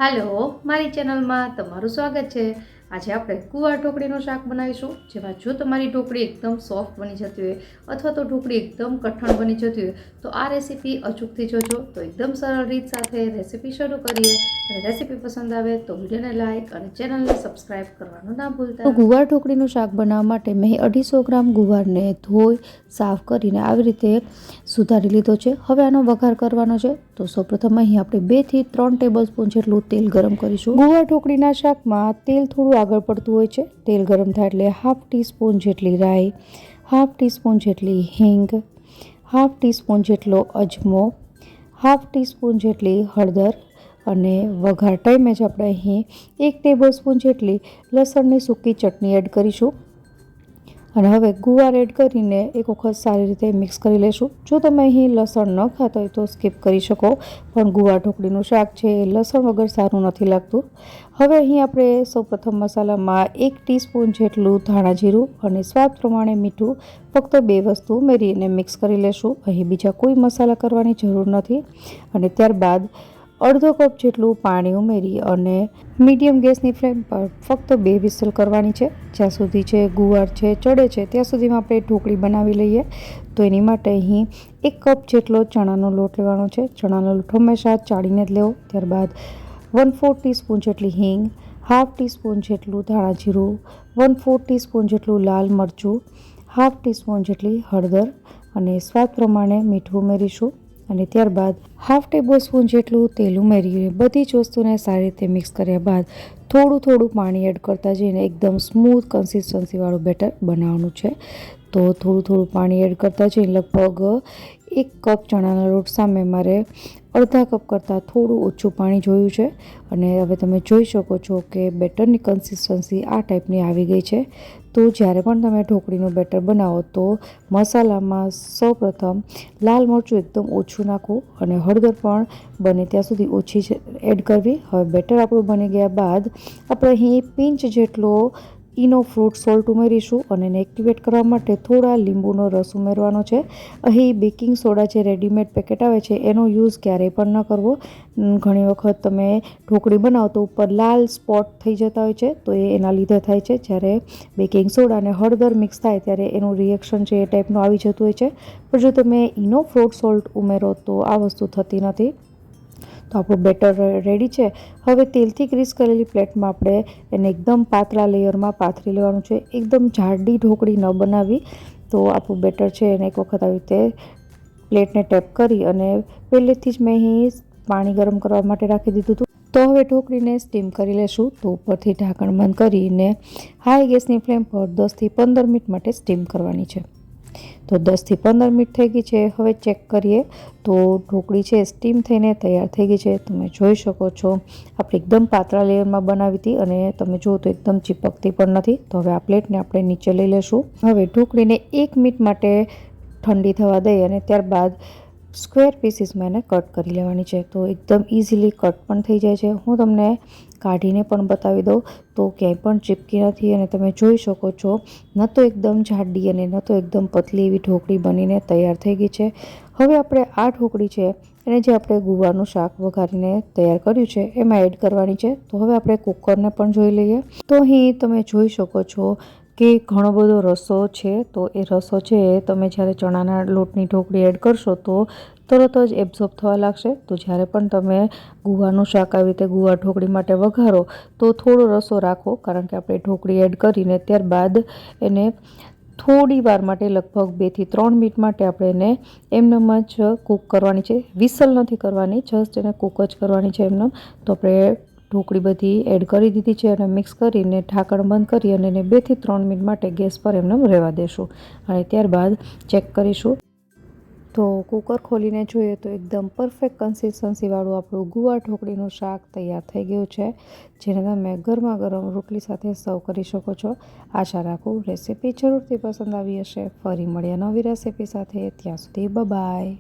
હાલો, મારી ચેનલમાં તમારું સ્વાગત છે। આજે આપણે ગુવાર ઢોકળીનું શાક બનાવીશું, જેમાં જો તમારી ઢોકળી એકદમ સોફ્ટ બની જતી હોય અથવા તો ઢોકળી એકદમ કઠણ બની જતી હોય તો આ રેસીપી અચૂકથી જોજો। તો એકદમ સરળ રીત સાથે રેસીપી શરૂ કરીએ। અને રેસીપી પસંદ આવે તો વિડીયોને લાઇક અને ચેનલને સબસ્ક્રાઇબ કરવાનું ના ભૂલતા। તો ગુવાર ઢોકળીનું શાક બનાવવા માટે મેં 250 ગ્રામ ગુવારને ધોઈ સાફ કરીને આવી રીતે સુધારી લીધો છે। હવે આનો વઘાર કરવાનો છે। તો સૌપ્રથમ અહીં આપણે 2 થી 3 ટેબલસ્પૂન જેટલું તેલ ગરમ કરીશું। ગુવાર ઢોકળીના શાકમાં તેલ થોડું આગળ પડતું હોય છે। તેલ ગરમ થાય એટલે હાફ ટીસ્પૂન જેટલી રાઈ, હાફ ટીસ્પૂન જેટલી હિંગ, હાફ ટીસ્પૂન જેટલો અજમો, હાફ ટીસ્પૂન જેટલી હળદર અને વઘાર ટાઈમે જ આપણે અહીં 1 ટેબલસ્પૂન જેટલી લસણની સૂકી ચટણી એડ કરીશું। અને હવે ગુવાર એડ કરીને એક વખત સારી રીતે મિક્સ કરી લેશું। જો તમે અહીં લસણ ન ખાતા હોય તો સ્કીપ કરી શકો, પણ ગુવાર ઢોકળીનું શાક છે એ લસણ વગર સારું નથી લાગતું। હવે અહીં આપણે સૌપ્રથમ મસાલામાં 1 ટીસ્પૂન જેટલું ધાણા જીરું અને સ્વાદ પ્રમાણે મીઠું, ફક્ત 2 વસ્તુ ઉમેરીને મિક્સ કરી લેશું। અહીં બીજા કોઈ મસાલા કરવાની જરૂર નથી। અને ત્યારબાદ અડધો કપ જેટલું પાણી ઉમેરી અને મીડિયમ ગેસની ફ્લેમ પર ફક્ત 2 વિસલ કરવાની છે। જ્યાં સુધી છે ગુવાર છે ચડે છે ત્યાં સુધીમાં આપણે ઢોકળી બનાવી લઈએ। તો એની માટે અહીં 1 કપ જેટલો ચણાનો લોટ લેવાનો છે। ચણાનો લોટ હંમેશા ચાળીને જ લેવો। ત્યારબાદ 1/4 ટીસ્પૂન જેટલી હિંગ, હાફ ટીસ્પૂન જેટલું ધાણા જીરું, 1/4 ટીસ્પૂન જેટલું લાલ મરચું, હાફ ટીસ્પૂન જેટલી હળદર અને સ્વાદ પ્રમાણે મીઠું ઉમેરીશું। અને ત્યારબાદ હાફ ટેબલસ્પૂન જેટલું તેલ ઉમેરીને બધી જ વસ્તુને સારી રીતે મિક્સ કર્યા બાદ થોડું પાણી એડ કરતા જઈને એકદમ સ્મૂથ કન્સિસ્ટન્સીવાળું બેટર બનાવવાનું છે। તો થોડું પાણી એડ કરતા જઈને લગભગ 1 કપ ચણાના લોટ સામે મારે અડધા કપ કરતાં થોડું ઓછું પાણી જોયું છે। અને હવે તમે જોઈ શકો છો કે બેટરની કન્સિસ્ટન્સી આ ટાઈપની આવી ગઈ છે। તો જ્યારે પણ તમે ઢોકળીનું બેટર બનાવો તો મસાલામાં સૌપ્રથમ લાલ મરચું એકદમ ઓછું નાખવું અને હળદર પણ બને ત્યાં સુધી ઓછી જ એડ કરવી। હવે બેટર આપણું બની ગયા બાદ આપણે અહીં પિંચ જેટલો ઈનો ફ્રૂટ સોલ્ટ ઉમેરીશું અને એને એક્ટિવેટ કરવા માટે થોડા લીંબુનો રસ ઉમેરવાનો છે। અહીં બેકિંગ સોડા જે રેડીમેડ પેકેટ આવે છે એનો યુઝ ક્યારેય પણ ન કરવો। ઘણી વખત તમે ઢોકળી બનાવો તો ઉપર લાલ સ્પોટ થઈ જતા હોય છે, તો એ એના લીધે થાય છે। જ્યારે બેકિંગ સોડા અને હળદર મિક્સ થાય ત્યારે એનું રિએક્શન છે એ ટાઈપનું આવી જતું હોય છે। પણ જો તમે ઈનો ફ્રૂટ સોલ્ટ ઉમેરો તો આ વસ્તુ થતી નથી। તો આપણું બેટર રેડી છે। હવે તેલથી ગ્રીસ કરેલી પ્લેટમાં આપણે એને એકદમ પાતળા લેયરમાં પાથરી લેવાનું છે। એકદમ જાડી ઢોકળી ન બનાવવી। તો આપણું બેટર છે એને એક વખત આવી રીતે પ્લેટને ટેપ કરી અને પહેલેથી જ મેં અહીં પાણી ગરમ કરવા માટે રાખી દીધું હતું। તો હવે ઢોકળીને સ્ટીમ કરી લેશું। તો ઉપરથી ઢાંકણ બંધ કરીને હાઈ ગેસની ફ્લેમ પર 10 થી 15 મિનિટ માટે સ્ટીમ કરવાની છે। તો 10 થી 15 મિનિટ થઈ ગઈ છે। હવે ચેક કરીએ તો ઢોકળી છે સ્ટીમ થઈને તૈયાર થઈ ગઈ છે। તમે જોઈ શકો છો આપણે એકદમ પાતળા લેયરમાં બનાવી હતી અને તમે જુઓ તો એકદમ ચીપકતી પણ નથી। તો હવે આ પ્લેટને આપણે નીચે લઈ લેશું। હવે ઢોકળીને 1 મિનિટ માટે ઠંડી થવા દઈ અને ત્યારબાદ સ્ક્વેર પીસીસમાં એને કટ કરી લેવાની છે। તો એકદમ ઇઝીલી કટ પણ થઈ જાય છે। હું તમને કાઢીને પણ બતાવી દઉં તો ક્યાંય પણ ચીપકી નથી અને તમે જોઈ શકો છો ન તો એકદમ જાડી અને ન તો એકદમ પતલી એવી ઢોકળી બનીને તૈયાર થઈ ગઈ છે। હવે આપણે આ ઢોકળી છે એને જે આપણે ગુવારનું શાક વઘારીને તૈયાર કર્યું છે એમાં એડ કરવાની છે। તો હવે આપણે કુકરને પણ જોઈ લઈએ। તો અહીં તમે જોઈ શકો છો કે ઘણો બધો રસો છે। તો એ રસો છે એ તમે જ્યારે ચણાના લોટની ઢોકળી એડ કરશો તો તરત જ એબ્ઝોર્બ થવા લાગશે। તો જ્યારે પણ તમે ગુવારનું શાક આવી રીતે ગુવાર ઢોકળી માટે વઘારો તો થોડો રસો રાખો, કારણ કે આપણે ઢોકળી એડ કરીને ત્યારબાદ એને થોડી વાર માટે લગભગ 2 થી 3 મિનિટ માટે આપણે એને એમનેમ જ કૂક કરવાની છે। વિસલ નથી કરવાની, જસ્ટ એને કૂક જ કરવાની છે એમનેમ। તો આપણે ઢોકળી બધી એડ કરી દીધી છે અને મિક્સ કરીને ઢાંકણ બંધ કરી અને એને 2 થી 3 મિનિટ માટે ગેસ પર એમનેમ રહેવા દેશું અને ત્યારબાદ ચેક કરીશું। તો કુકર ખોલીને જોઈએ તો એકદમ પરફેક્ટ કન્સિસ્ટન્સીવાળું આપણું ગુવાર ઢોકળીનું શાક તૈયાર થઈ ગયું છે, જેને તમે ગરમા ગરમ રોટલી સાથે સર્વ કરી શકો છો। આશા રાખું રેસીપી જરૂરથી પસંદ આવી હશે। ફરી મળ્યા નવી રેસીપી સાથે, ત્યાં સુધી બાય બાય।